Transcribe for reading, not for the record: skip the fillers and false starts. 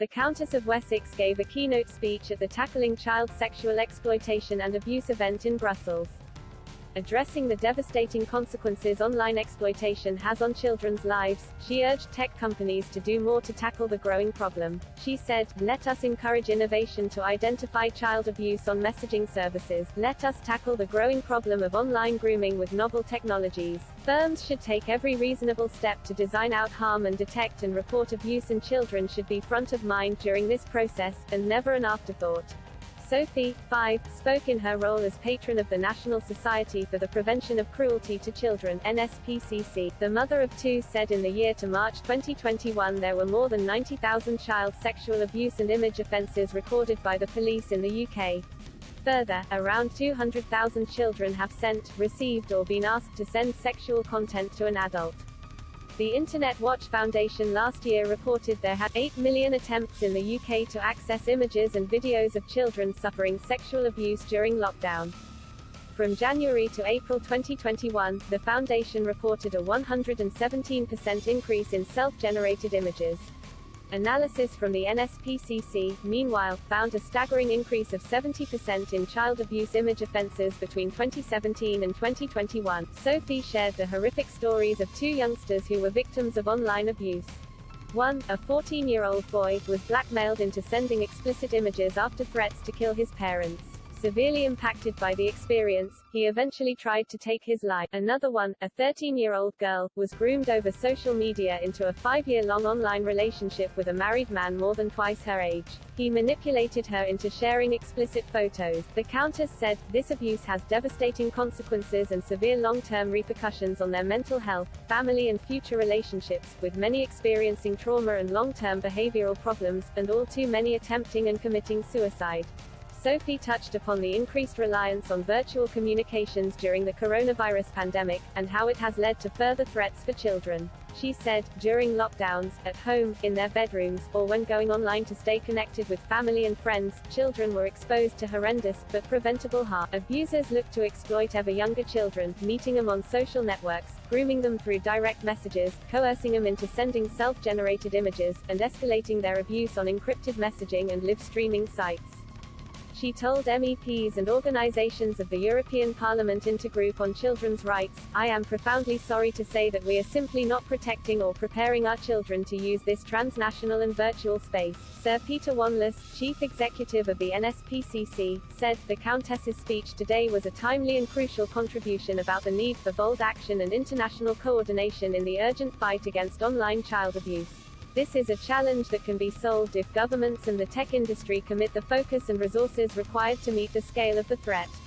The Countess of Wessex gave a keynote speech at the Tackling Child Sexual Exploitation and Abuse event in Brussels. Addressing the devastating consequences online exploitation has on children's lives, she urged tech companies to do more to tackle the growing problem. She said, "Let us encourage innovation to identify child abuse on messaging services. Let us tackle the growing problem of online grooming with novel technologies. Firms should take every reasonable step to design out harm and detect and report abuse, and children should be front of mind during this process, and never an afterthought." Sophie, 5, spoke in her role as patron of the National Society for the Prevention of Cruelty to Children (NSPCC). The mother of two said in the year to March 2021 there were more than 90,000 child sexual abuse and image offences recorded by the police in the UK. Further, around 200,000 children have sent, received or been asked to send sexual content to an adult. The Internet Watch Foundation last year reported there had 8 million attempts in the UK to access images and videos of children suffering sexual abuse during lockdown. From January to April 2021, the foundation reported a 117% increase in self-generated images. Analysis from the NSPCC, meanwhile, found a staggering increase of 70% in child abuse image offences between 2017 and 2021. Sophie shared the horrific stories of two youngsters who were victims of online abuse. One, a 14-year-old boy, was blackmailed into sending explicit images after threats to kill his parents. Severely impacted by the experience, he eventually tried to take his life. Another one, a 13-year-old girl, was groomed over social media into a 5-year-long online relationship with a married man more than twice her age. He manipulated her into sharing explicit photos. The Countess said, "This abuse has devastating consequences and severe long-term repercussions on their mental health, family and future relationships, with many experiencing trauma and long-term behavioral problems, and all too many attempting and committing suicide." Sophie touched upon the increased reliance on virtual communications during the coronavirus pandemic, and how it has led to further threats for children. She said, during lockdowns, at home, in their bedrooms, or when going online to stay connected with family and friends, children were exposed to horrendous, but preventable harm. Abusers look to exploit ever younger children, meeting them on social networks, grooming them through direct messages, coercing them into sending self-generated images, and escalating their abuse on encrypted messaging and live streaming sites. She told MEPs and organizations of the European Parliament Intergroup on Children's Rights, "I am profoundly sorry to say that we are simply not protecting or preparing our children to use this transnational and virtual space." Sir Peter Wanless, chief executive of the NSPCC, said, "The Countess's speech today was a timely and crucial contribution about the need for bold action and international coordination in the urgent fight against online child abuse. This is a challenge that can be solved if governments and the tech industry commit the focus and resources required to meet the scale of the threat."